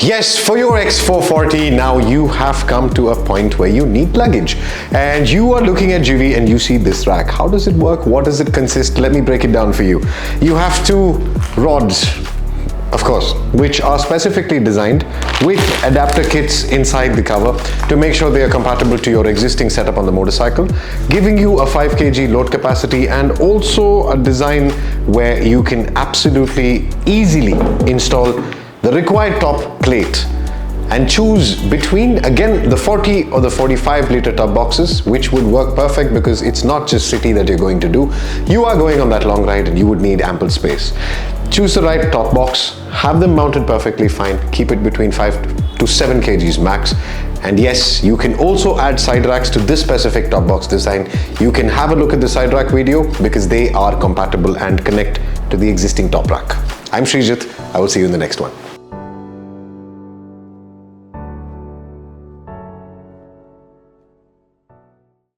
Yes, for your X440, now you have come to a point where you need luggage and you are looking at Givi and you see this rack. How does it work? What does it consist? Let me break it down for you. You have two rods, of course, which are specifically designed with adapter kits inside the cover to make sure they are compatible to your existing setup on the motorcycle, giving you a 5 kg load capacity and also a design where you can absolutely easily install the required top plate and choose between, again, the 40 or the 45 liter top boxes, which would work perfect because it's not just city that you're going to do. You are going on that long ride and you would need ample space. Choose the right top box, have them mounted perfectly fine, keep it between 5 to 7 kgs max. And yes, you can also add side racks to this specific top box design. You can have a look at the side rack video because they are compatible and connect to the existing top rack. I'm Srijit, I will see you in the next one.